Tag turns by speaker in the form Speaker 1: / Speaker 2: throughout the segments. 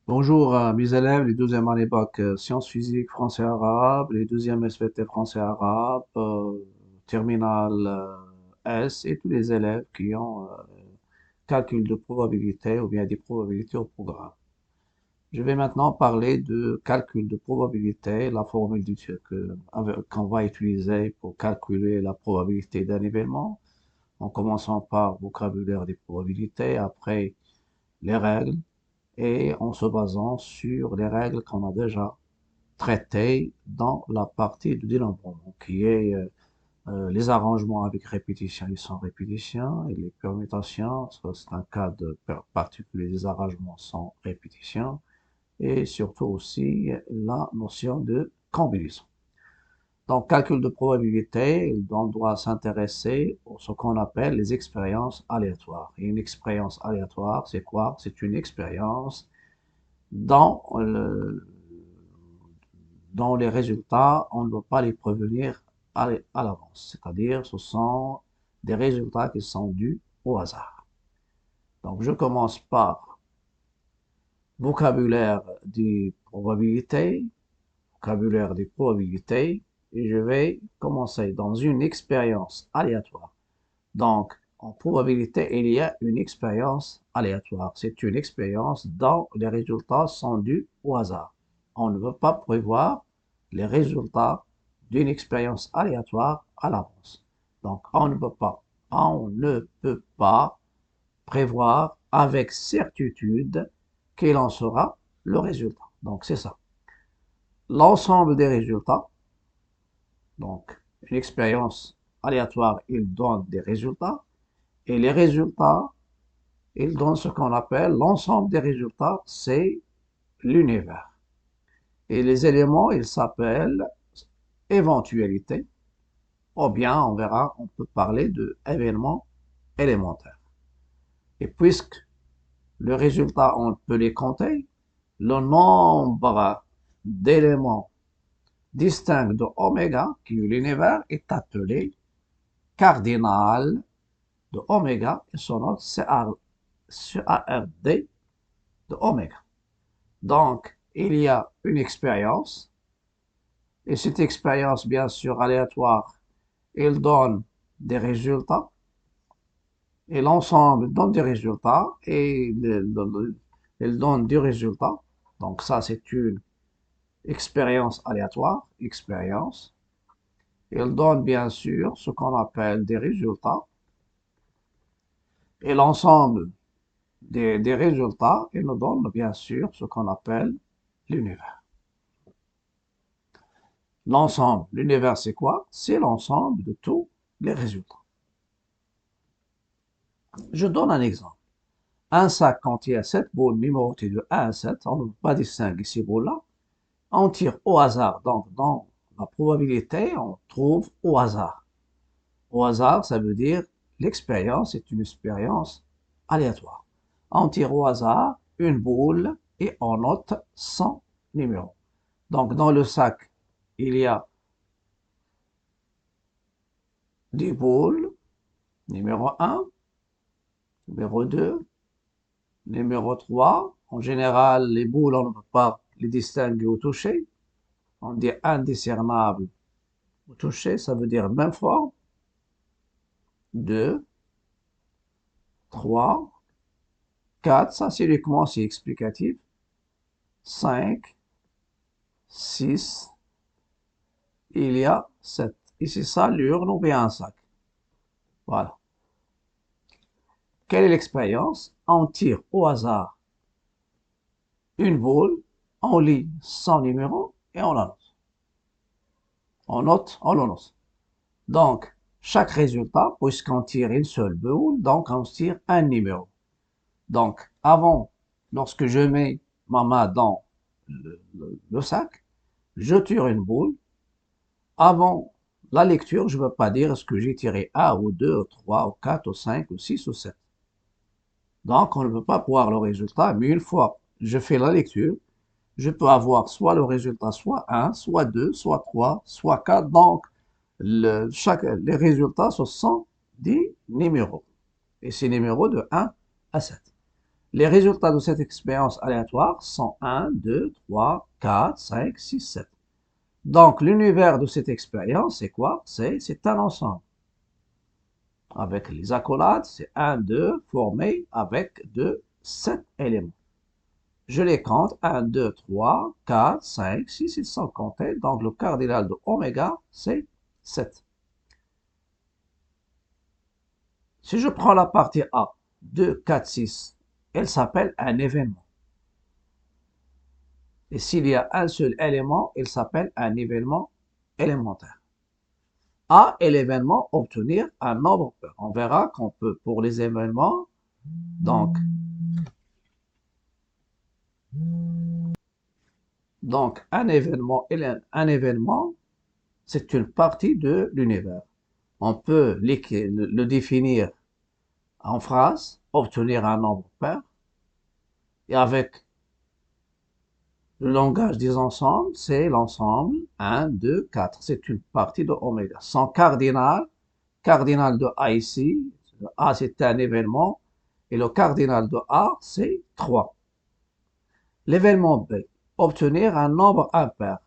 Speaker 1: Bonjour à mes élèves, les deuxième année bac sciences physiques, français arabe, les deuxièmes SVT français arabe, terminale S et tous les élèves qui ont calcul de probabilité ou bien des probabilités au programme. Je vais maintenant parler de calcul de probabilité, la formule qu'on va utiliser pour calculer la probabilité d'un événement, en commençant par vocabulaire des probabilités, après les règles, et en se basant sur les règles qu'on a déjà traitées dans la partie de dénombrement, qui est les arrangements avec répétition et sans répétition, et les permutations, ça c'est un cas de particulier des arrangements sans répétition, et surtout aussi la notion de combinaison. Donc, calcul de probabilité, on doit s'intéresser à ce qu'on appelle les expériences aléatoires. Et une expérience aléatoire, c'est quoi? C'est une expérience dans, dans les résultats, on ne doit pas les prévenir à l'avance. C'est-à-dire, ce sont des résultats qui sont dus au hasard. Donc, je commence par vocabulaire des probabilités, vocabulaire des probabilités, et je vais commencer dans une expérience aléatoire. Donc, en probabilité, il y a une expérience aléatoire. C'est une expérience dont les résultats sont dus au hasard. On ne veut pas prévoir les résultats d'une expérience aléatoire à l'avance. Donc, on ne peut pas prévoir avec certitude quel en sera le résultat. Donc, c'est ça. L'ensemble des résultats, donc une expérience aléatoire, il donne des résultats, et les résultats, ils donnent ce qu'on appelle l'ensemble des résultats, c'est l'univers. Et les éléments, ils s'appellent éventualité, ou bien, on verra, on peut parler de événements élémentaires. Et puisque le résultat, on peut les compter, le nombre d'éléments distincts de oméga, qui est l'univers, est appelé cardinal de oméga, et son nom, c'est CARD de oméga. Donc, il y a une expérience, et cette expérience, bien sûr, aléatoire, elle donne des résultats, et l'ensemble donne des résultats, et elle donne des résultats. Donc, ça, c'est une expérience aléatoire, expérience. Elle donne, bien sûr, ce qu'on appelle des résultats, et l'ensemble des résultats, elle nous donne, bien sûr, ce qu'on appelle l'univers. L'ensemble, l'univers, c'est quoi? C'est l'ensemble de tous les résultats. Je donne un exemple. Un sac contient 7 boules numérotées de 1 à 7. On ne peut pas distinguer ces boules-là. On tire au hasard. Donc, dans la probabilité, on trouve au hasard. Au hasard, ça veut dire l'expérience est une expérience aléatoire. On tire au hasard une boule et on note son numéro. Donc, dans le sac, il y a des boules. Numéro 1, numéro 2, numéro 3. En général, les boules, on ne peut pas les distinguer au toucher. On dit indiscernable au toucher, ça veut dire même forme. 2, 3, 4, ça c'est uniquement, c'est explicatif. 5, 6, il y a 7. Et c'est ça l'urne ou bien un sac. Voilà. Quelle est l'expérience? On tire au hasard une boule, on lit son numéro et on la note. On note, on le note. Donc, chaque résultat, puisqu'on tire une seule boule, donc on tire un numéro. Donc, avant, lorsque je mets ma main dans le sac, je tire une boule. Avant la lecture, je ne veux pas dire est-ce que j'ai tiré 1 ou 2 ou 3 ou 4 ou 5 ou 6 ou 7. Donc, on ne peut pas voir le résultat, mais une fois je fais la lecture, je peux avoir soit le résultat soit 1, soit 2, soit 3, soit 4. Donc, les résultats, ce sont des numéros. Et c'est numéros de 1 à 7. Les résultats de cette expérience aléatoire sont 1, 2, 3, 4, 5, 6, 7. Donc, l'univers de cette expérience, c'est quoi? C'est un ensemble. Avec les accolades, c'est 1, 2, formé avec 2, 7 éléments. Je les compte, 1, 2, 3, 4, 5, 6, ils sont comptés. Donc, le cardinal de oméga, c'est 7. Si je prends la partie A, 2, 4, 6, elle s'appelle un événement. Et s'il y a un seul élément, il s'appelle un événement élémentaire. A est l'événement obtenir un nombre pair. On verra qu'on peut, pour les événements, donc un événement, c'est une partie de l'univers. On peut le définir en phrase, obtenir un nombre pair, et avec le langage des ensembles, c'est l'ensemble 1, 2, 4. C'est une partie de oméga. Son cardinal de A ici, A c'est un événement, et le cardinal de A c'est 3. L'événement B, obtenir un nombre impair.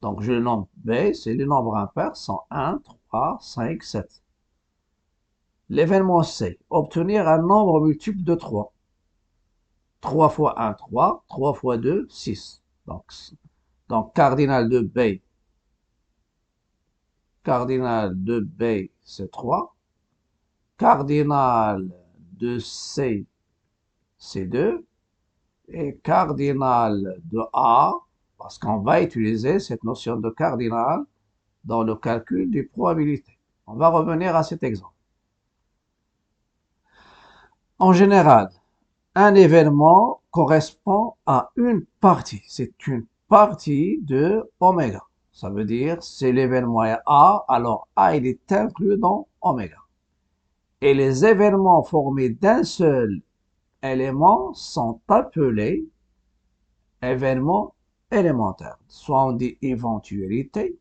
Speaker 1: Donc je le nomme B, c'est les nombres impairs sont 1, 3, 5, 7. L'événement C, obtenir un nombre multiple de 3. 3 fois 1, 3, 3 fois 2, 6. Donc cardinal de B, c'est 3. Cardinal de C, c'est 2. Et cardinal de A, parce qu'on va utiliser cette notion de cardinal dans le calcul des probabilités. On va revenir à cet exemple. En général, un événement correspond à une partie. C'est une partie de oméga. Ça veut dire c'est l'événement A, alors A il est inclus dans oméga. Et les événements formés d'un seul élément sont appelés événements élémentaires. Soit on dit éventualité,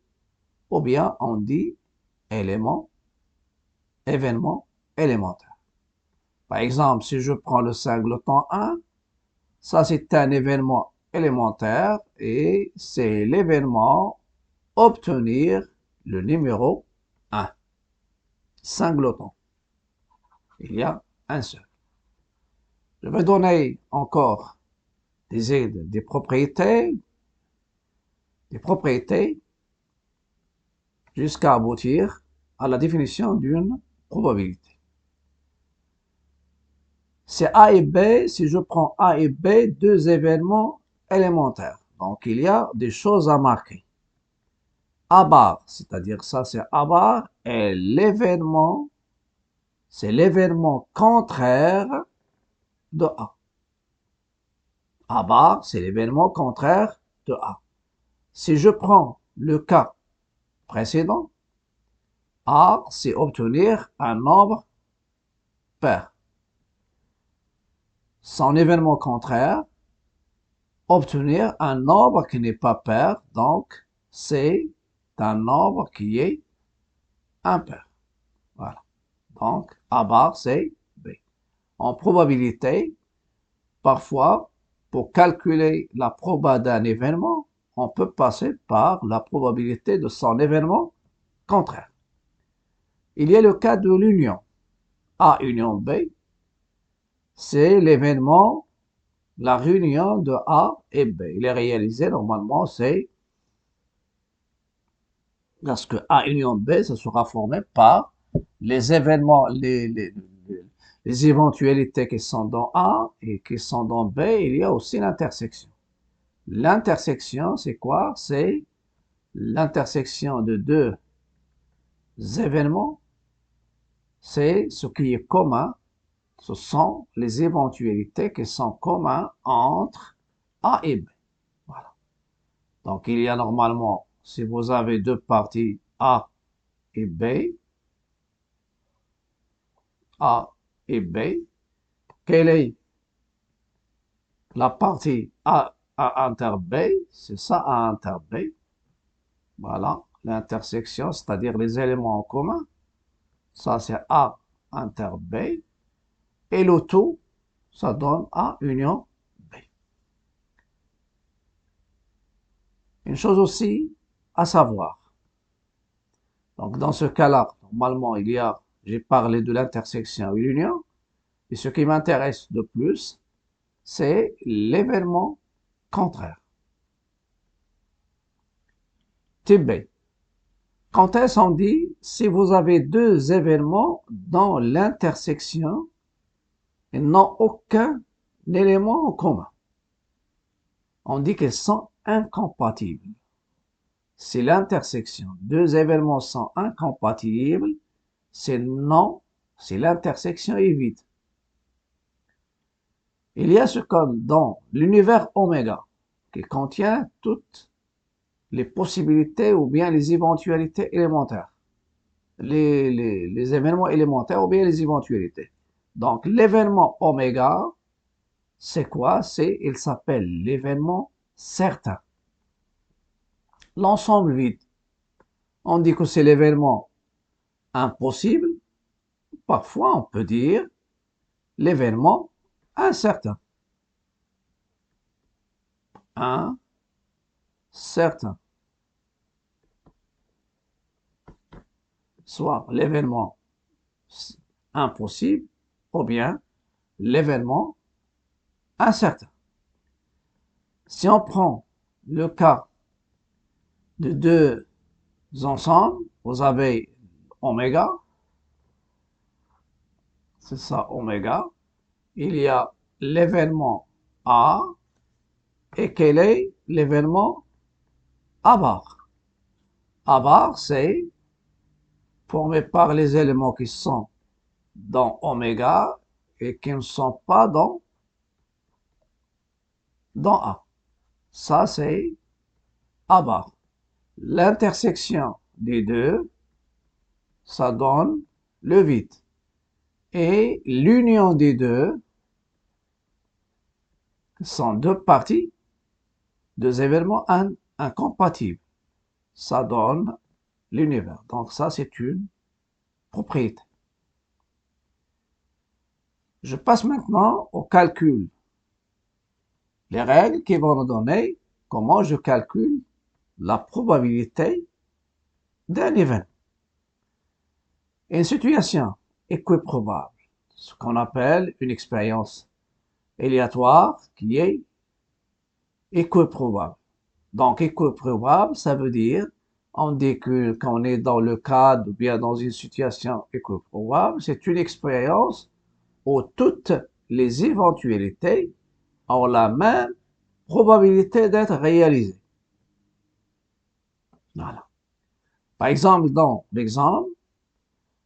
Speaker 1: ou bien on dit événement élémentaire. Par exemple, si je prends le singleton 1, ça c'est un événement élémentaire et c'est l'événement obtenir le numéro 1. Singleton. Il y a un seul. Je vais donner encore des propriétés jusqu'à aboutir à la définition d'une probabilité. C'est A et B, si je prends A et B, deux événements élémentaires. Donc, il y a des choses à marquer. A bar, c'est-à-dire ça c'est A bar, et c'est l'événement contraire de A. A bar, c'est l'événement contraire de A. Si je prends le cas précédent, A, c'est obtenir un nombre pair. Son événement contraire, obtenir un nombre qui n'est pas pair, donc c'est un nombre qui est impair. Voilà. Donc, A bar, c'est B. En probabilité, parfois, pour calculer la proba d'un événement, on peut passer par la probabilité de son événement contraire. Il y a le cas de l'union. A union B, c'est l'événement, la réunion de A et B. Il est réalisé normalement, c'est parce que A union B, ça sera formé par les événements, les éventualités qui sont dans A et qui sont dans B. Il y a aussi l'intersection. L'intersection, c'est quoi? C'est l'intersection de deux événements. C'est ce qui est commun. Ce sont les éventualités qui sont communes entre A et B. Voilà. Donc, il y a normalement, si vous avez deux parties A et B, A et B, quelle est la partie A inter B? C'est ça A inter B. Voilà, l'intersection, c'est-à-dire les éléments en commun. Ça, c'est A inter B. Et le tout, ça donne A union B. Une chose aussi à savoir. Donc, dans ce cas-là, normalement, j'ai parlé de l'intersection et l'union. Et ce qui m'intéresse de plus, c'est l'événement contraire. Type B. Quand est-ce qu'on dit si vous avez deux événements dans l'intersection et n'ont aucun élément en commun? On dit qu'ils sont incompatibles. Si l'intersection, deux événements sont incompatibles, c'est non, si l'intersection est vide. Il y a ce code dans l'univers oméga qui contient toutes les possibilités ou bien les éventualités élémentaires. Les événements élémentaires ou bien les éventualités. Donc, l'événement oméga, c'est quoi? Il s'appelle l'événement certain. L'ensemble vide, on dit que c'est l'événement impossible. Parfois, on peut dire l'événement incertain. Incertain. Soit l'événement impossible ou bien l'événement incertain. Si on prend le cas de deux ensembles, vous avez oméga, c'est ça oméga, il y a l'événement A, et quel est l'événement A bar? A bar, c'est formé par les éléments qui sont dans oméga et qui ne sont pas dans A. Ça, c'est A bar. L'intersection des deux, ça donne le vide. Et l'union des deux sont deux parties, deux événements incompatibles. Ça donne l'univers. Donc ça, c'est une propriété. Je passe maintenant au calcul. Les règles qui vont nous donner comment je calcule la probabilité d'un événement. Une situation équiprobable, ce qu'on appelle une expérience aléatoire qui est équiprobable. Donc, équiprobable, ça veut dire, on dit que quand on est dans le cadre ou bien dans une situation équiprobable, c'est une expérience où toutes les éventualités ont la même probabilité d'être réalisées. Voilà. Par exemple, dans l'exemple,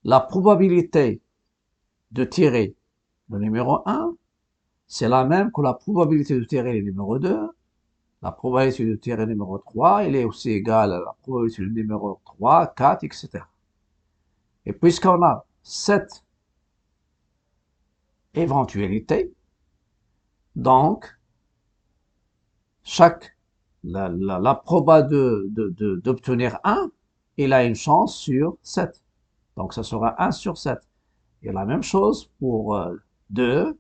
Speaker 1: la probabilité de tirer le numéro 1, c'est la même que la probabilité de tirer le numéro 2. La probabilité de tirer le numéro 3, elle est aussi égale à la probabilité du numéro 3, 4, etc. Et puisqu'on a cette éventualité, donc, la proba d'obtenir 1, il a une chance sur 7. Donc, ça sera 1 sur 7. Et la même chose pour 2,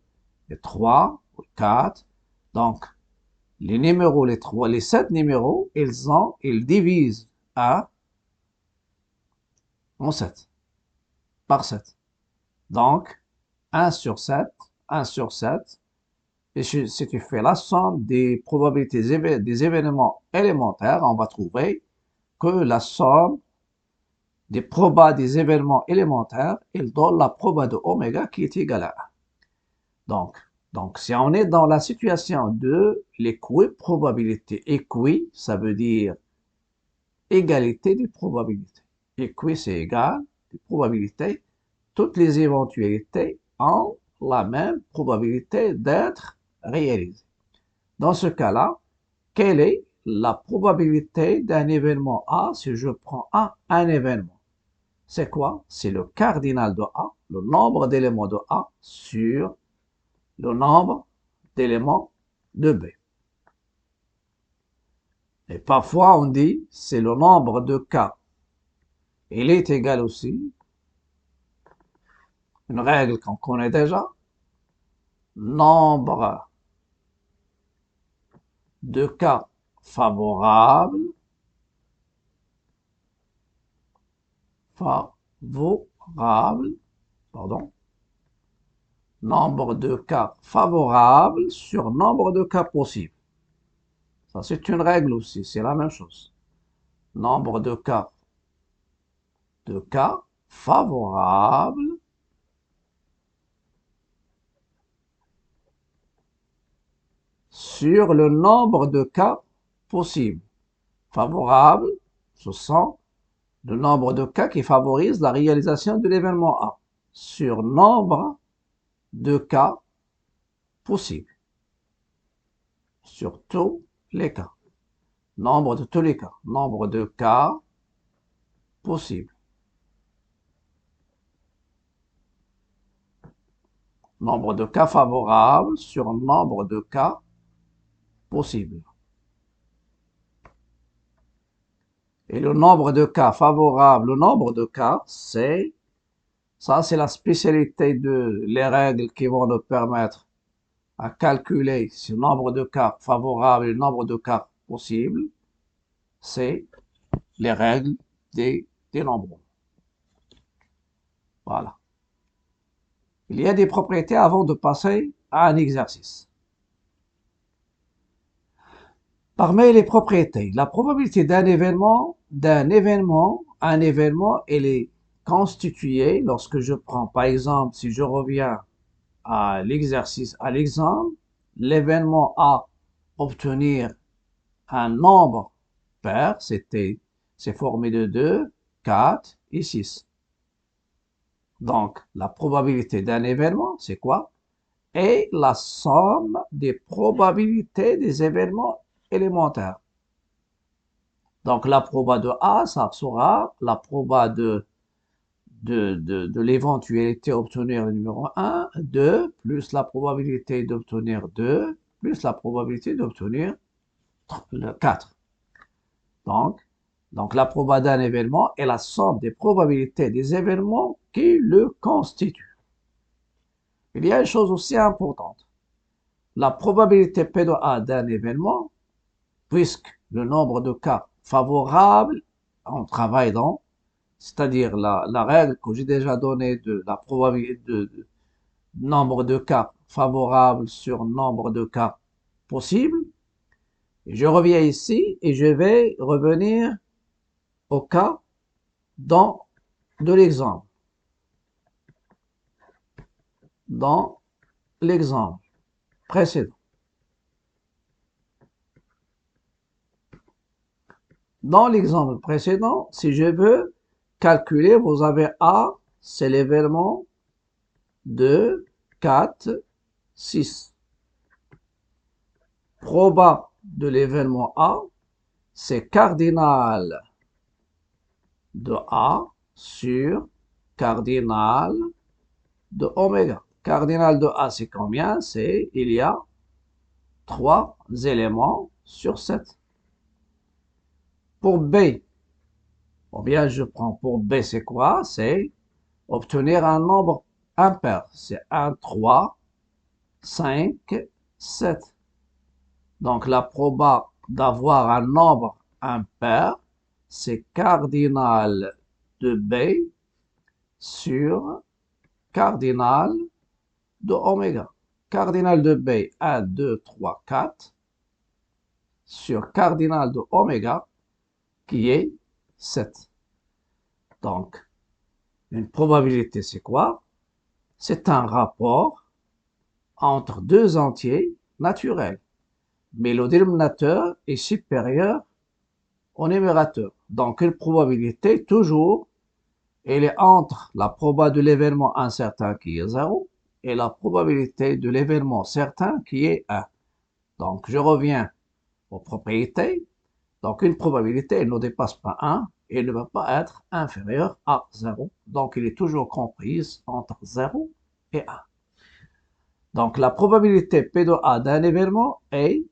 Speaker 1: et 3, 4. Donc, les numéros, les 7 numéros, ils divisent 1 en 7, par 7. Donc, 1 sur 7, 1 sur 7. Et si tu fais la somme des probabilités des événements élémentaires, on va trouver que la somme des probas des événements élémentaires, il donne la proba de oméga qui est égale à 1. Donc, si on est dans la situation de l'équiprobabilité, équi, ça veut dire égalité des probabilités. Équi, c'est égal des probabilités. Toutes les éventualités ont la même probabilité d'être réalisées. Dans ce cas-là, quelle est la probabilité d'un événement A si je prends un événement? C'est quoi? C'est le cardinal de A, le nombre d'éléments de A sur le nombre d'éléments de B. Et parfois on dit c'est le nombre de K. Il est égal aussi, une règle qu'on connaît déjà, nombre de cas favorables, pardon, nombre de cas favorables sur nombre de cas possibles. Ça, c'est une règle aussi, c'est la même chose. Nombre de cas favorables sur le nombre de cas possibles. Favorables, ce sont le nombre de cas qui favorisent la réalisation de l'événement A sur nombre de cas possibles. Sur tous les cas. Nombre de tous les cas. Nombre de cas possibles. Nombre de cas favorables sur nombre de cas possibles. Et le nombre de cas favorables, le nombre de cas, c'est la spécialité de les règles qui vont nous permettre à calculer ce nombre de cas favorables et le nombre de cas possibles. C'est les règles des nombres. Voilà. Il y a des propriétés avant de passer à un exercice. Parmi les propriétés, la probabilité d'un événement, elle est constituée lorsque je prends, par exemple, si je reviens à l'exercice, à l'exemple, l'événement A, obtenir un nombre pair, c'est formé de 2, 4 et 6. Donc, la probabilité d'un événement, c'est quoi? Est la somme des probabilités des événements élémentaires. Donc, la proba de A, ça sera la proba de l'éventualité d'obtenir le numéro 1, 2, plus la probabilité d'obtenir 2, plus la probabilité d'obtenir le 4. Donc, la proba d'un événement est la somme des probabilités des événements qui le constituent. Il y a une chose aussi importante. La probabilité P de A d'un événement, puisque le nombre de cas favorables, on travaille dans, c'est-à-dire la règle que j'ai déjà donnée de la probabilité de nombre de cas favorables sur nombre de cas possibles. Et je reviens ici et je vais revenir au cas de l'exemple. Dans l'exemple précédent. Dans l'exemple précédent, si je veux calculer, vous avez A, c'est l'événement 2, 4, 6. Proba de l'événement A, c'est cardinal de A sur cardinal de oméga. Cardinal de A, c'est combien? C'est, il y a 3 éléments sur 7. Pour B, ou bien je prends pour B, c'est quoi? C'est obtenir un nombre impair. C'est 1, 3, 5, 7. Donc la proba d'avoir un nombre impair, c'est cardinal de B sur cardinal de oméga. Cardinal de B, 1, 2, 3, 4, sur cardinal de oméga, qui est 7. Donc, une probabilité, c'est quoi? C'est un rapport entre deux entiers naturels, mais le dénominateur est supérieur au numérateur. Donc, une probabilité, toujours, elle est entre la probabilité de l'événement incertain qui est 0 et la probabilité de l'événement certain qui est 1. Donc, je reviens aux propriétés. Donc, une probabilité, elle ne dépasse pas 1 et elle ne va pas être inférieure à 0. Donc, elle est toujours comprise entre 0 et 1. Donc, la probabilité P de A d'un événement est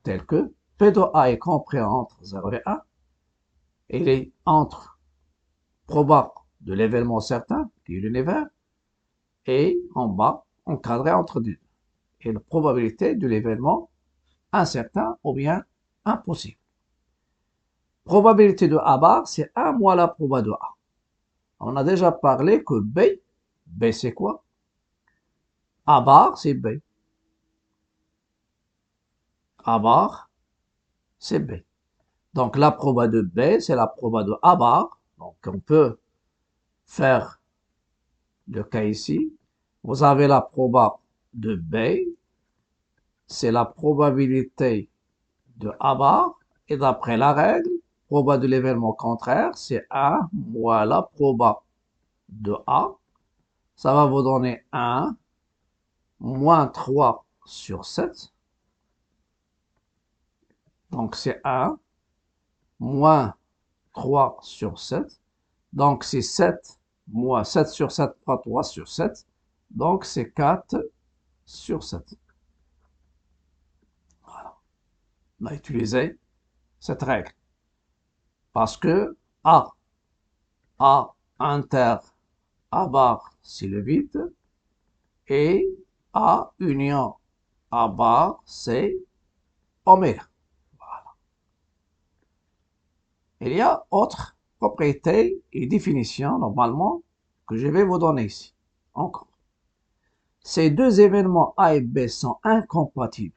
Speaker 1: telle que P de A est compris entre 0 et 1. Il est entre proba de l'événement certain, qui est l'univers, et en bas, encadré entre deux. Et la probabilité de l'événement incertain ou bien impossible. Probabilité de A bar, c'est 1 moins la proba de A. On a déjà parlé que B c'est quoi? A bar, c'est B. A bar, c'est B. Donc la proba de B, c'est la proba de A bar. Donc on peut faire le cas ici. Vous avez la proba de B, c'est la probabilité de A bar. Et d'après la règle, proba de l'événement contraire, c'est 1 moins la proba de A. Ça va vous donner 1 moins 3 sur 7. Donc c'est 1 moins 3 sur 7. Donc c'est 7 moins 7 sur 7 pas 3 sur 7. Donc c'est 4 sur 7. Voilà. On a utilisé cette règle. Parce que A inter A bar, c'est le vide. Et A union A bar, c'est oméga. Voilà. Il y a autre propriétés et définitions, normalement, que je vais vous donner ici. Encore. Ces deux événements A et B sont incompatibles.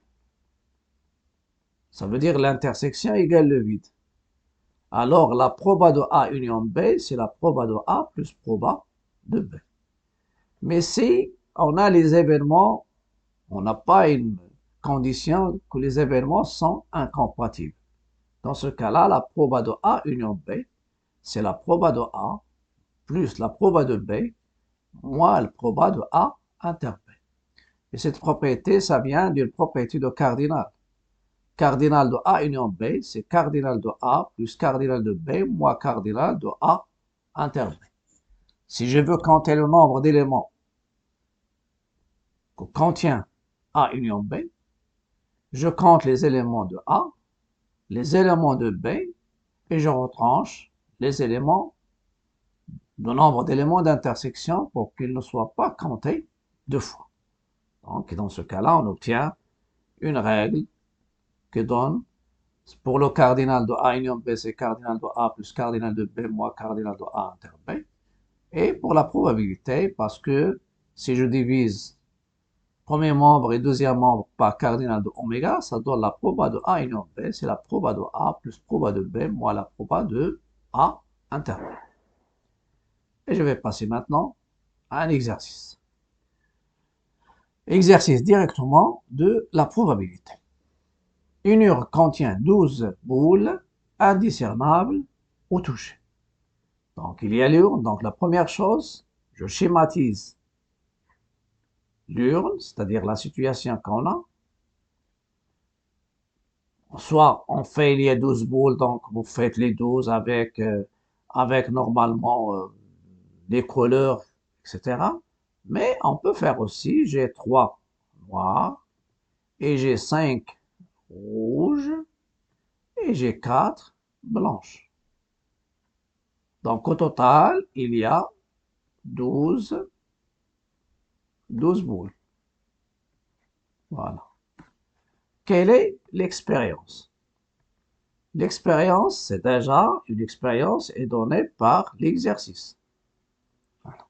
Speaker 1: Ça veut dire l'intersection égale le vide. Alors, la proba de A union B, c'est la proba de A plus proba de B. Mais si on a les événements, on n'a pas une condition que les événements sont incompatibles. Dans ce cas-là, la proba de A union B, c'est la proba de A plus la proba de B moins la proba de A inter B. Et cette propriété, ça vient d'une propriété de cardinal. Cardinal de A union B, c'est cardinal de A plus cardinal de B moins cardinal de A inter B. Si je veux compter le nombre d'éléments que contient A union B, je compte les éléments de A, les éléments de B, et je retranche les éléments, le nombre d'éléments d'intersection pour qu'ils ne soient pas comptés deux fois. Donc, dans ce cas-là, on obtient une règle qui donne, pour le cardinal de A union B, c'est cardinal de A plus cardinal de B moins cardinal de A inter B. Et pour la probabilité, parce que si je divise premier membre et deuxième membre par cardinal de oméga, ça donne la proba de A union B, c'est la proba de A plus proba de B moins la proba de A inter B. Et je vais passer maintenant à un exercice. Exercice directement de la probabilité. Une urne contient 12 boules indiscernables au toucher. Donc il y a l'urne, donc la première chose, je schématise l'urne, c'est-à-dire la situation qu'on a. Soit on fait, il y a 12 boules, donc vous faites les 12 avec normalement des couleurs, etc. Mais on peut faire aussi, j'ai 3 noirs, et j'ai 5 rouges, et j'ai 4 blanches. Donc au total, il y a 12 boules. Voilà. Quelle est l'expérience? L'expérience, c'est déjà une expérience est donnée par l'exercice. Voilà.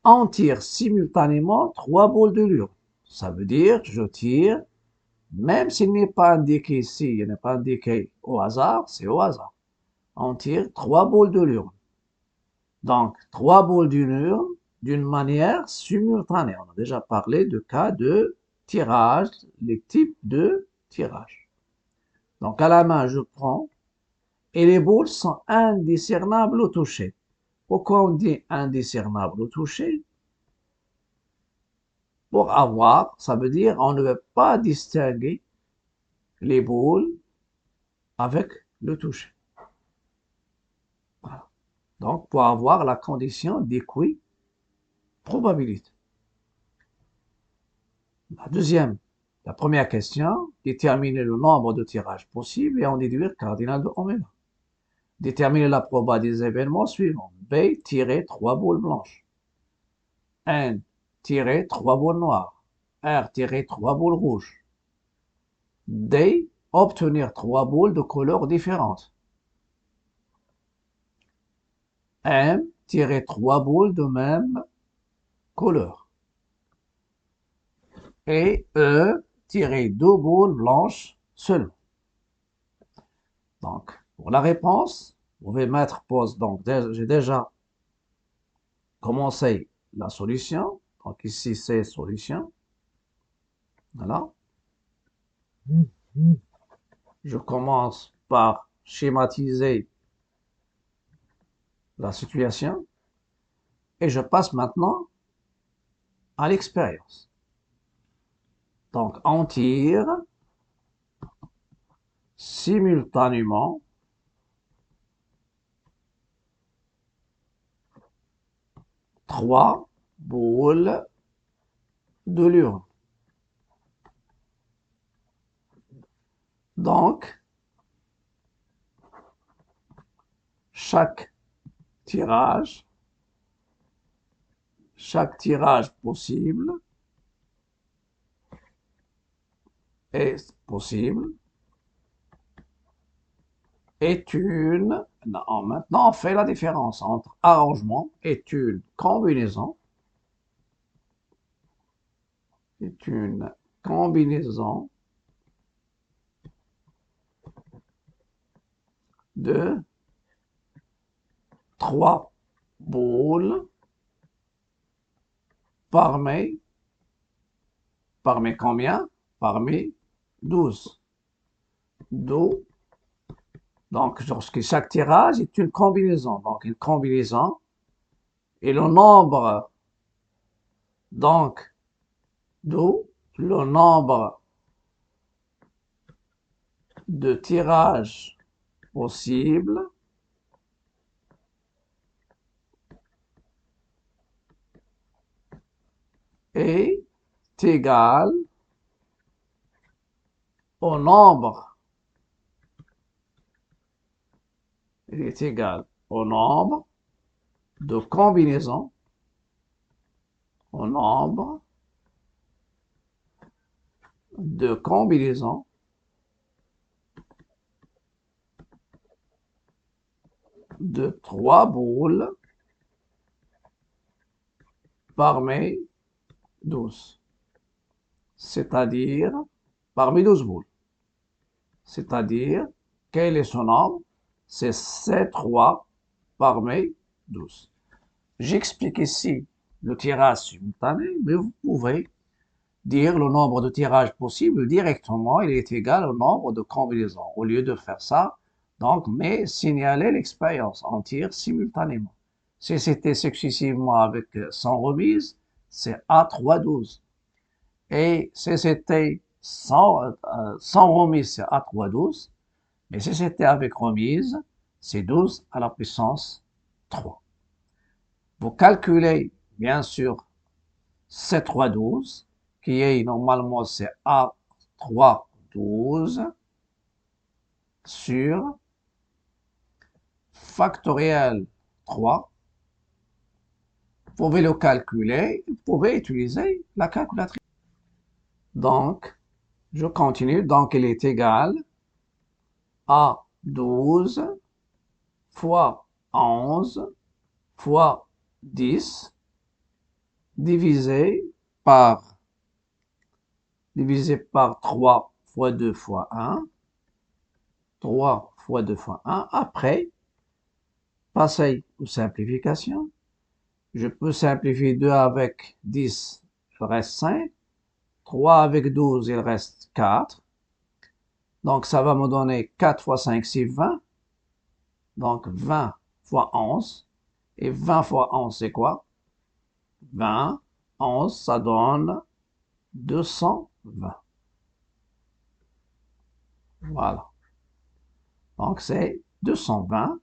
Speaker 1: On tire simultanément 3 boules de l'urne. Ça veut dire que je tire, même s'il n'est pas indiqué ici, il n'est pas indiqué au hasard, c'est au hasard. On tire 3 boules de l'urne. Donc, 3 boules d'une urne d'une manière simultanée. On a déjà parlé de cas de tirage, les types de tirage. Donc, à la main, je prends et les boules sont indiscernables au toucher. Pourquoi on dit indiscernables au toucher? Pour avoir, ça veut dire on ne veut pas distinguer les boules avec le toucher. Voilà. Donc, pour avoir la condition d'équiprobabilité. La première question, déterminer le nombre de tirages possibles et en déduire cardinal de oméga. Déterminer la probabilité des événements suivants. B tirer 3 boules blanches. N tirer 3 boules noires. R tirer 3 boules rouges. D, obtenir 3 boules de couleurs différentes. M, tirer 3 boules de même couleur. Et E, tirer 2 boules blanches seulement. Donc, pour la réponse, vous pouvez mettre pause. Donc, j'ai déjà commencé la solution. Donc, ici, c'est solution. Voilà. Je commence par schématiser la situation et je passe maintenant à l'expérience. Donc, on tire simultanément 3 boules de l'urne. Donc, chaque tirage possible est une, non, maintenant on fait la différence entre arrangement est une combinaison, de 3 boules parmi combien? Parmi 12. Donc, lorsque chaque tirage est une combinaison. Donc, une combinaison et le nombre, donc, d'où le nombre de tirages possibles est égal au nombre, de combinaisons, au nombre de combinaisons de 3 boules parmi 12. C'est-à-dire, parmi 12 boules. C'est-à-dire, quel est son nombre? C'est C3 parmi 12. J'explique ici le tirage simultané, mais vous pouvez dire le nombre de tirages possibles directement, il est égal au nombre de combinaisons. Au lieu de faire ça, donc, mais signaler l'expérience, on tire simultanément. Si c'était successivement avec sans remise, c'est A3-12. Et si c'était sans remise, c'est A3-12. Mais si c'était avec remise, c'est 12 à la puissance 3. Vous calculez, bien sûr, C3-12, qui est normalement c'est A3-12 sur factoriel 3. Vous pouvez le calculer, vous pouvez utiliser la calculatrice. Donc, je continue. Donc, il est égal à 12 fois 11 fois 10 divisé par 3 fois 2 fois 1. 3 fois 2 fois 1. Après, passer aux simplifications. Je peux simplifier 2 avec 10, il reste 5. 3 avec 12, il reste 4. Donc, ça va me donner 4 fois 5, c'est 20. Donc, 20 fois 11. Et 20 fois 11, c'est quoi? 20, 11, ça donne 220. Voilà. Donc, c'est 220.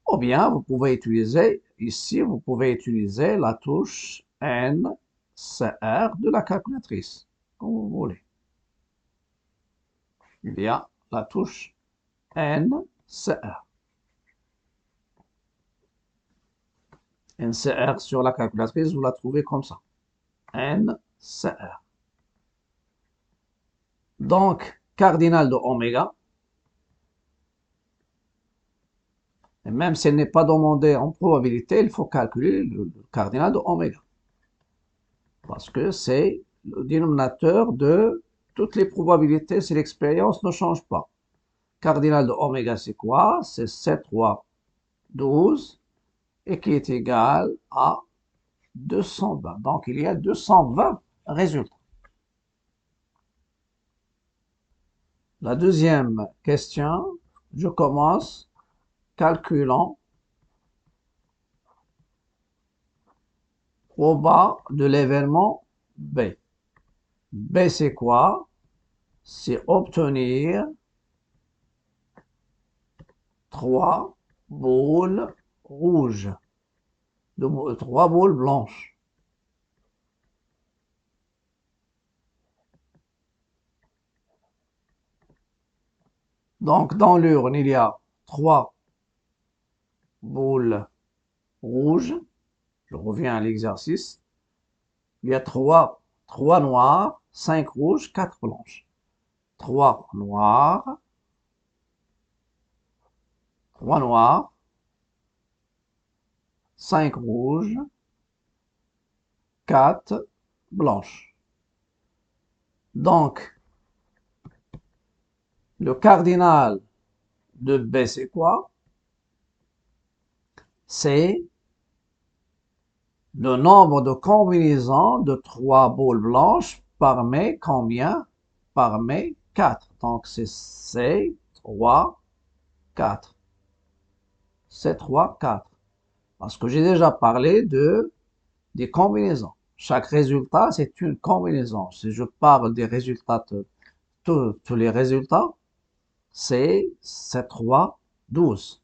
Speaker 1: Ou bien, vous pouvez utiliser, ici, vous pouvez utiliser la touche NCR de la calculatrice, comme vous voulez. Bien, la touche NCR. NCR sur la calculatrice, vous la trouvez comme ça. NCR. Donc, cardinal de oméga, et même si elle n'est pas demandée en probabilité, il faut calculer le cardinal de oméga. Parce que c'est le dénominateur de toutes les probabilités si l'expérience ne change pas. Cardinal de oméga, c'est quoi? C'est 7 fois 12 et qui est égal à 220. Donc, il y a 220 résultats. La deuxième question, je commence calculant proba de l'événement B. B, c'est quoi? C'est obtenir 3 boules rouges, 3 boules blanches. Donc, dans l'urne, il y a 3 boules rouges. Je reviens à l'exercice. Il y a 3 noirs, 5 rouges, 4 blanches. 3 noirs, 3 noirs, 5 rouges, 4 blanches. Donc, le cardinal de B, c'est quoi? C'est le nombre de combinaisons de 3 boules blanches parmi combien? Parmi 4. Donc, c'est 3, 4. C'est 3, 4. Parce que j'ai déjà parlé des combinaisons. Chaque résultat, c'est une combinaison. Si je parle des résultats, tous les résultats, c'est 7, 3, 12.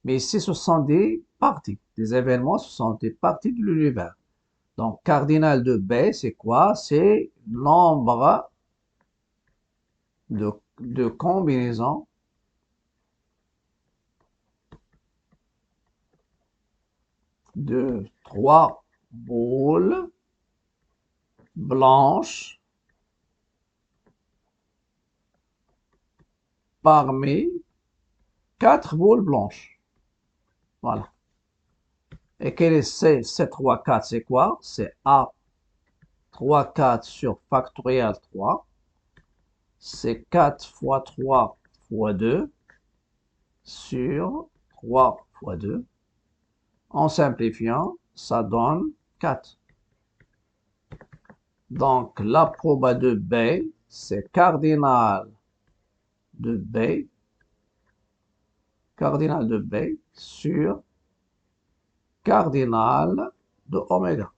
Speaker 1: Mais ici, ce sont des parties. Des événements, ce sont des parties de l'univers. Donc, cardinal de B, c'est quoi? C'est nombre de combinaisons de 3 boules blanches parmi 4 boules blanches. Voilà. Et quel est C 3, 4, c'est quoi? C'est A 3, 4 sur factoriel 3. C'est 4 fois 3 fois 2 sur 3 fois 2. En simplifiant, ça donne 4. Donc, la proba de B, c'est cardinal de B sur cardinal de oméga.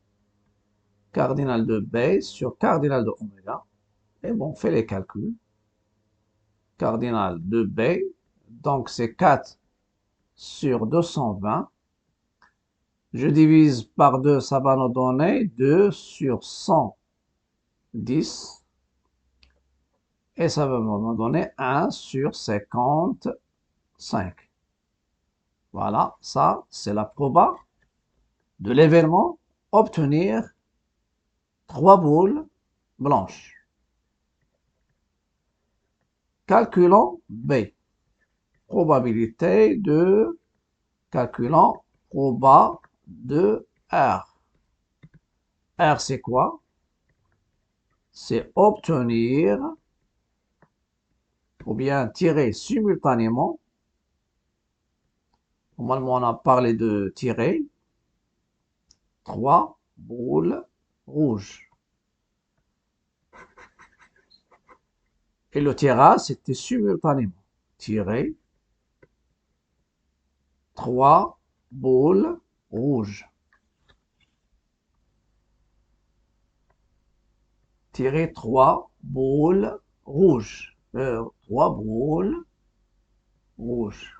Speaker 1: Cardinal de B sur cardinal de oméga. Et bon, on fait les calculs. Cardinal de B, donc c'est 4 sur 220. Je divise par 2, ça va nous donner 2 sur 110. Et ça va me donner 1 sur 55. Voilà, ça, c'est la proba de l'événement obtenir 3 boules blanches. Calculons B. Probabilité de... Calculons proba de R. R, c'est quoi? C'est obtenir, ou bien tirer simultanément. Normalement, on a parlé de tirer 3 boules rouges. Et le tirage, c'était simultanément. Tirer 3 boules rouges. Tirer 3 boules rouges. 3 boules rouges.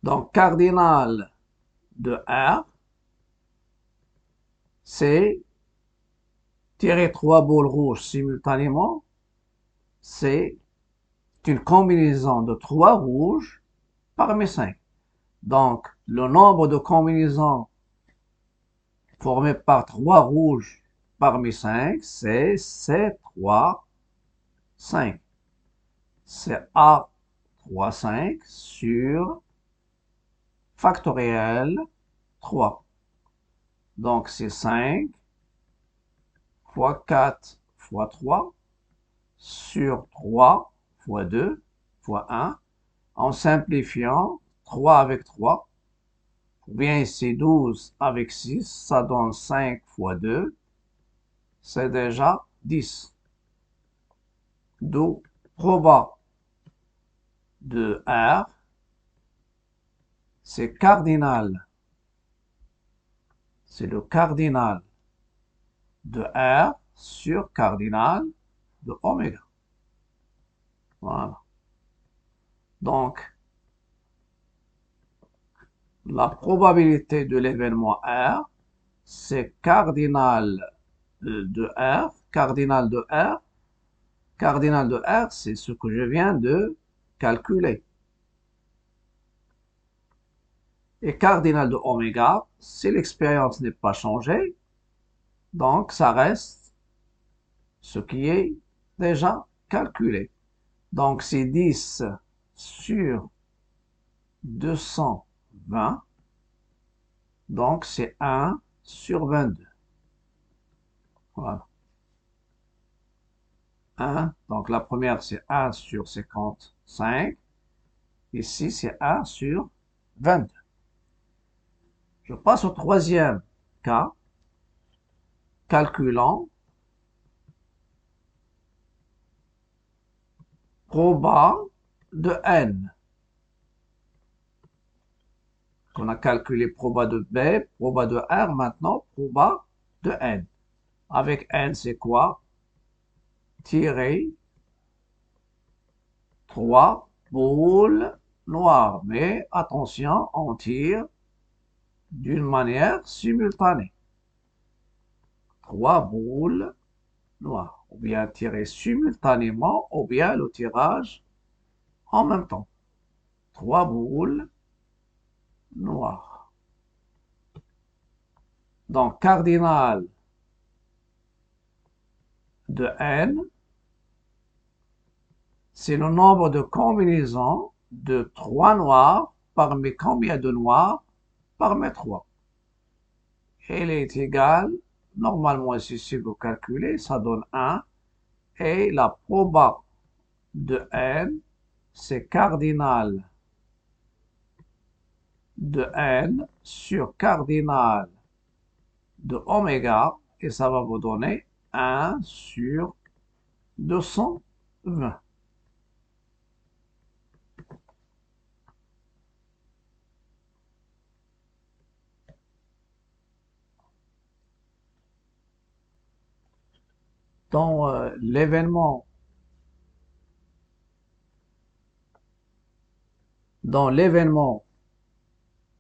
Speaker 1: Donc, cardinal de R, c'est tirer 3 boules rouges simultanément. C'est une combinaison de 3 rouges parmi 5. Donc, le nombre de combinaisons formé par 3 rouges parmi 5, c'est C3, 5. C'est A3, 5 sur factoriel 3. Donc c'est 5 fois 4 fois 3 sur 3 fois 2 fois 1. En simplifiant, 3 avec 3, ou bien ici 12 avec 6, ça donne 5 fois 2, c'est déjà 10. D'où proba de R, c'est cardinal. C'est le cardinal de R sur cardinal de oméga. Voilà. Donc, la probabilité de l'événement R, c'est cardinal de R. Cardinal de R. Cardinal de R, c'est ce que je viens de calculer. Et cardinal de oméga, si l'expérience n'est pas changée, donc ça reste ce qui est déjà calculé. Donc c'est 10 sur 220, donc c'est 1 sur 22. Voilà. 1, donc la première c'est 1 sur 55, ici c'est 1 sur 22. Je passe au troisième cas, calculant proba de n. On a calculé proba de B, proba de R, maintenant proba de n. Avec n, c'est quoi? Tirer 3 boules noires. Mais attention, on tire d'une manière simultanée. 3 boules noires. Ou bien tirer simultanément, ou bien le tirage en même temps. 3 boules noires. Donc, cardinal de n, c'est le nombre de combinaisons de 3 noirs parmi combien de noirs parmi 3. Elle est égale, normalement ici si vous calculez, ça donne 1. Et la proba de n, c'est cardinal de n sur cardinal de oméga, et ça va vous donner 1 sur 220. Dans l'événement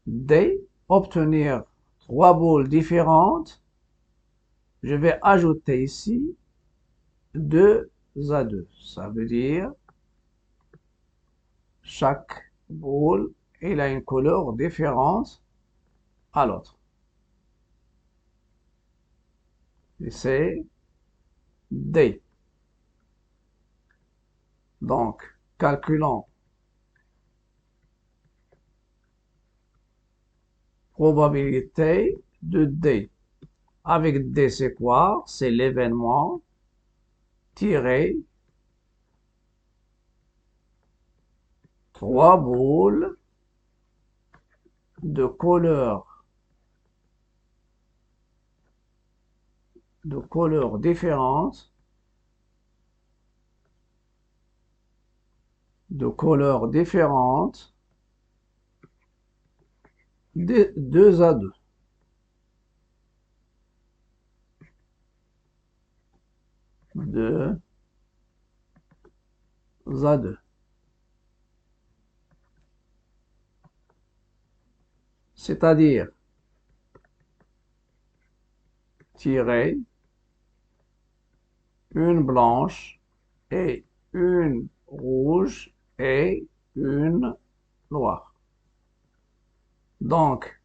Speaker 1: D, obtenir 3 boules différentes, je vais ajouter ici 2 à 2. Ça veut dire chaque boule, il a une couleur différente à l'autre. Et c'est D. Donc, calculons probabilité de D. Avec D, c'est quoi? C'est l'événement tiré 3 boules de couleurs différentes, de 2 à 2. 2 à 2. C'est-à-dire tirer une blanche et une rouge et une noire. Donc,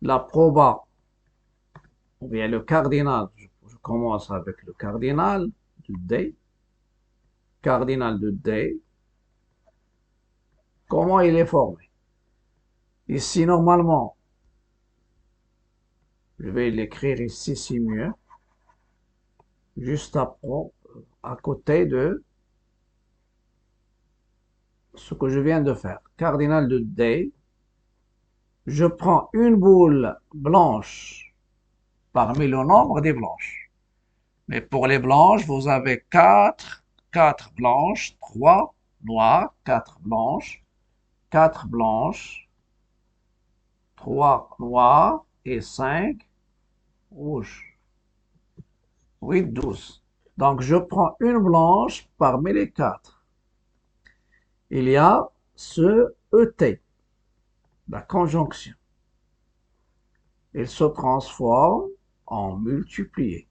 Speaker 1: la proba ou bien le cardinal. Je commence avec le cardinal de D. Cardinal de D. Comment il est formé? Ici, normalement, je vais l'écrire ici, c'est mieux. Juste à côté de ce que je viens de faire. Cardinal de D. Je prends une boule blanche parmi le nombre des blanches. Mais pour les blanches, vous avez 4 blanches, 3 noires, 4 blanches, 4 blanches, 3 noires et 5 rouges. Oui, 12. Donc, je prends une blanche parmi les 4. Il y a ce ET, la conjonction. Il se transforme en multiplié.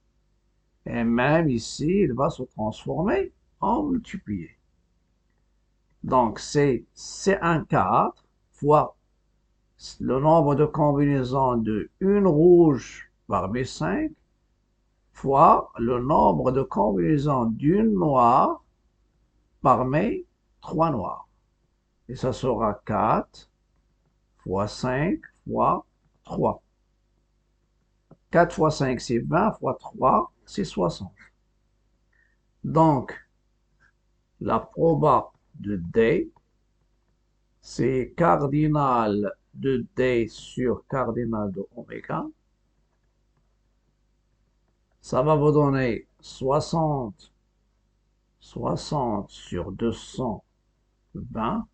Speaker 1: Et même ici, il va se transformer en multiplié. Donc, c'est un 4 fois le nombre de combinaisons de une rouge parmi 5 fois le nombre de combinaisons d'une noire parmi 3 noirs. Et ça sera 4 fois 5 fois 3. 4 fois 5, c'est 20 fois 3, c'est 60. Donc, la proba de D, c'est cardinal de D sur cardinal de oméga. Ça va vous donner 60 sur 220.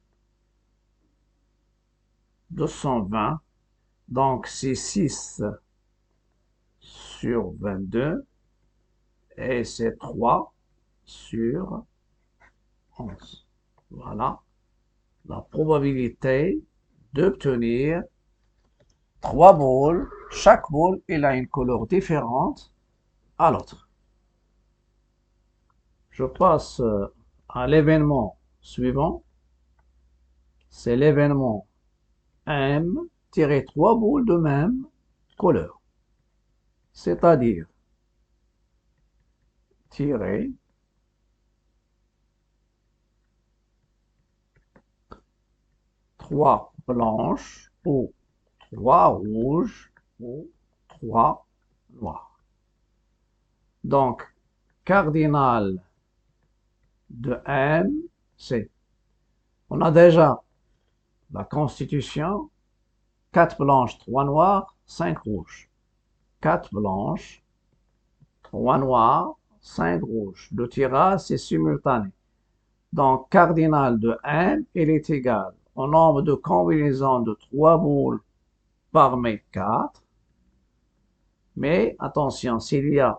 Speaker 1: 220. Donc, c'est 6 sur 22. Et c'est 3 sur 11. Voilà la probabilité d'obtenir 3 boules. Chaque boule, il a une couleur différente à l'autre. Je passe à l'événement suivant. C'est l'événement M tirer 3 boules de même couleur. C'est-à-dire tirer 3 blanches ou 3 rouges ou 3 noirs. Donc, cardinal de M, c'est, on a déjà la constitution, 4 blanches, 3 noirs, 5 rouges. 4 blanches, 3 noirs, 5 rouges. Le tirage, c'est simultané. Donc, cardinal de M, il est égal au nombre de combinaisons de 3 boules parmi 4. Mais attention, s'il y a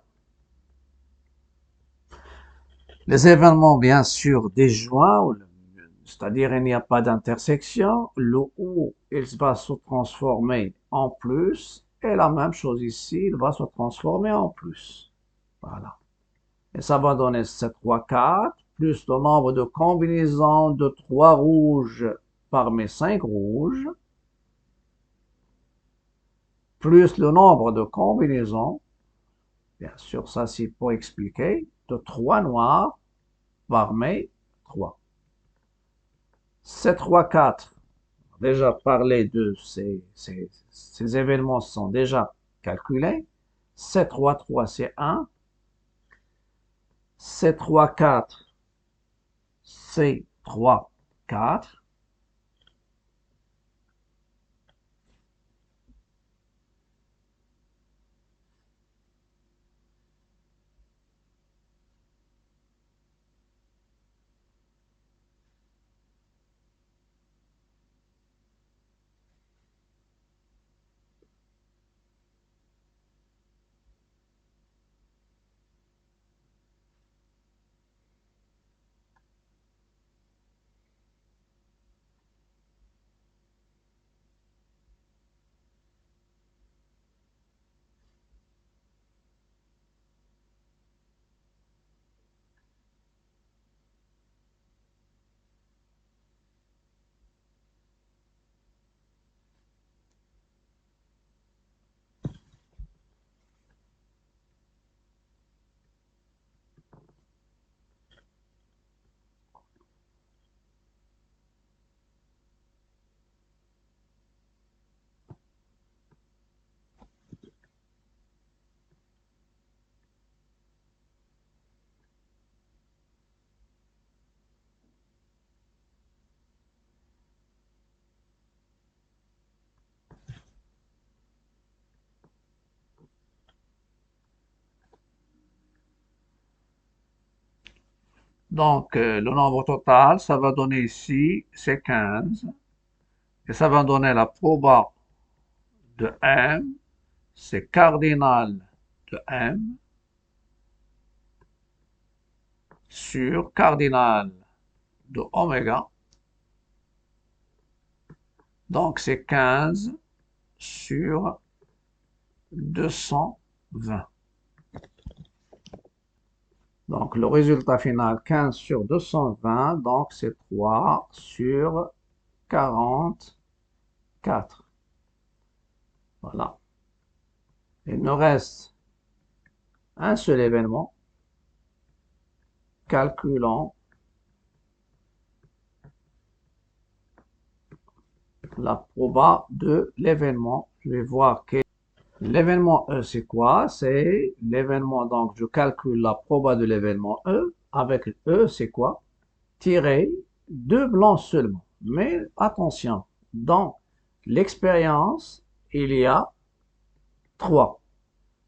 Speaker 1: les événements, bien sûr, disjoints, c'est-à-dire il n'y a pas d'intersection, le ou, il va se transformer en plus, et la même chose ici, il va se transformer en plus. Voilà. Et ça va donner 7 fois 4, plus le nombre de combinaisons de 3 rouges parmi 5 rouges, plus le nombre de combinaisons, bien sûr, ça c'est pour expliquer, de 3 noirs parmi 3. 7 fois 4, déjà parlé de ces événements sont déjà calculés. 7 fois 3, c'est 1. 7 fois 4, c'est 3, 4. Donc, le nombre total, ça va donner ici, c'est 15. Et ça va donner la proba de M, c'est cardinal de M sur cardinal de oméga. Donc, c'est 15 sur 220. Donc, le résultat final, 15 sur 220, donc c'est 3 sur 44. Voilà. Il nous reste un seul événement. Calculons la proba de l'événement. Je vais voir que l'événement E, c'est quoi? C'est l'événement, donc je calcule la proba de l'événement E. Avec E, c'est quoi? Tirer deux blancs seulement. Mais attention, dans l'expérience, il y a 3.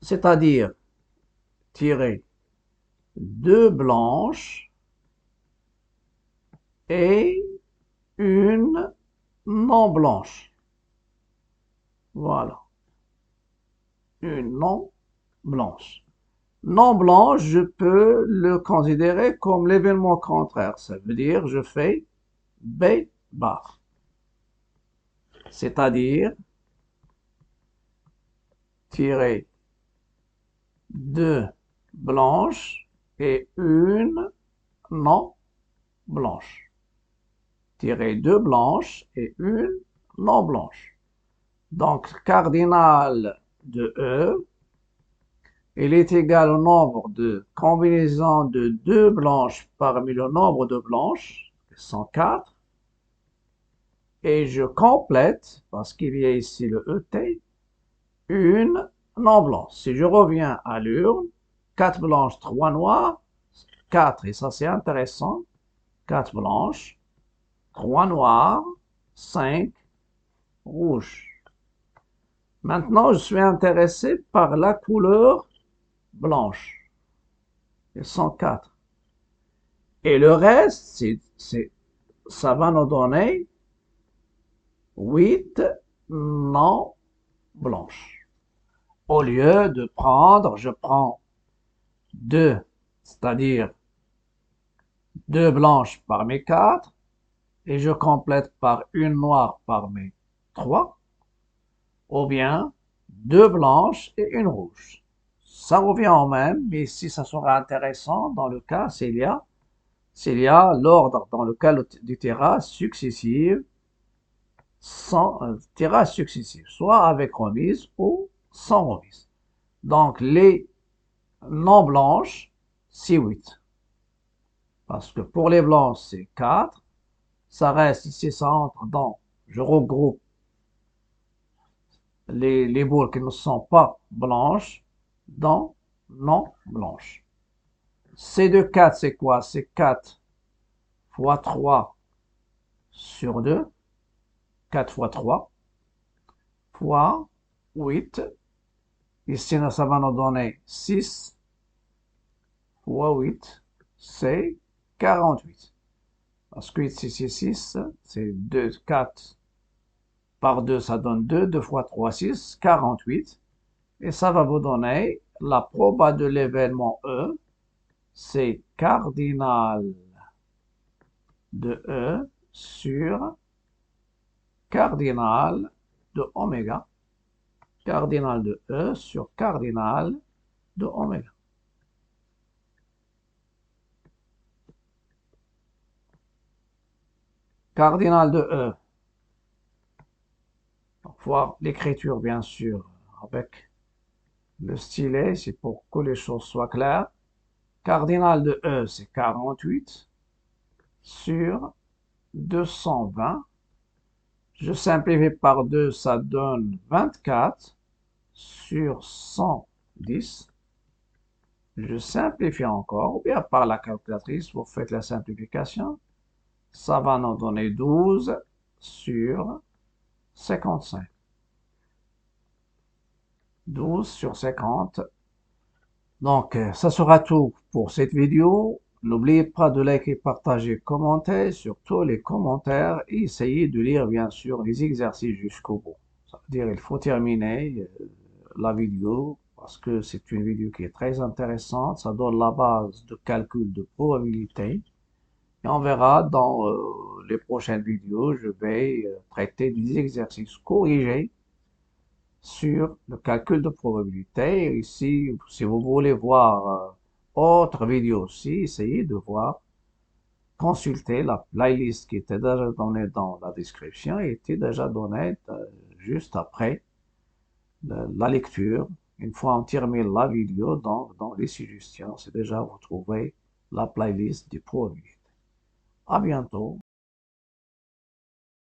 Speaker 1: C'est-à-dire tirer deux blanches et une non blanche. Voilà, une non blanche. Non blanche, je peux le considérer comme l'événement contraire. Ça veut dire je fais B bar. C'est-à-dire tirer deux blanches et une non blanche. Tirer deux blanches et une non blanche. Donc, cardinal de E, il est égal au nombre de combinaisons de deux blanches parmi le nombre de blanches, 104. Et je complète, parce qu'il y a ici le ET, une non blanche. Si je reviens à l'urne, 4 blanches, 3 noires, 4, et ça c'est intéressant, 4 blanches, 3 noires, 5 rouges. Maintenant, je suis intéressé par la couleur blanche. Ils sont 4. Et le reste, ça va nous donner 8 non blanches. Au lieu de prendre, je prends 2, c'est-à-dire 2 blanches par mes 4, et je complète par une noire par mes 3, ou bien 2 blanches et une rouge. Ça revient au même, mais ici ça sera intéressant dans le cas s'il y a l'ordre dans le cas du terrasse successive, sans terrasse successive, soit avec remise ou sans remise. Donc les non blanches, c'est 8. Parce que pour les blanches, c'est 4. Ça reste ici, ça entre dans, je regroupe les boules qui ne sont pas blanches dans non blanches. C de 4, c'est quoi? C'est 4 fois 3 sur 2. 4 fois 3 fois 8. Ici, ça va nous donner 6 fois 8, c'est 48. Parce que 8, 6 et 6, c'est 2, 4 par 2, ça donne 2. 2 fois 3, 6, 48. Et ça va vous donner la proba de l'événement E, c'est cardinal de E sur cardinal de oméga. Cardinal de E sur cardinal de oméga. Cardinal de E. Pour voir l'écriture, bien sûr, avec le stylet, c'est pour que les choses soient claires. Cardinal de E, c'est 48 sur 220. Je simplifie par 2, ça donne 24 sur 110. Je simplifie encore, ou bien par la calculatrice, vous faites la simplification. Ça va nous donner 12 sur 55. 12 sur 50. Donc, ça sera tout pour cette vidéo. N'oubliez pas de liker, partager, commenter, surtout les commentaires, et essayez de lire bien sûr les exercices jusqu'au bout. Ça veut dire il faut terminer la vidéo parce que c'est une vidéo qui est très intéressante. Ça donne la base de calcul de probabilité. Et on verra dans les prochaines vidéos, je vais traiter des exercices corrigés sur le calcul de probabilité. Et si vous voulez voir autre vidéo aussi, essayez de voir, consulter la playlist qui était déjà donnée dans la description et était déjà donnée juste après la lecture. Une fois on termine la vidéo, dans les suggestions, c'est déjà vous trouvez la playlist des probabilités. À bientôt.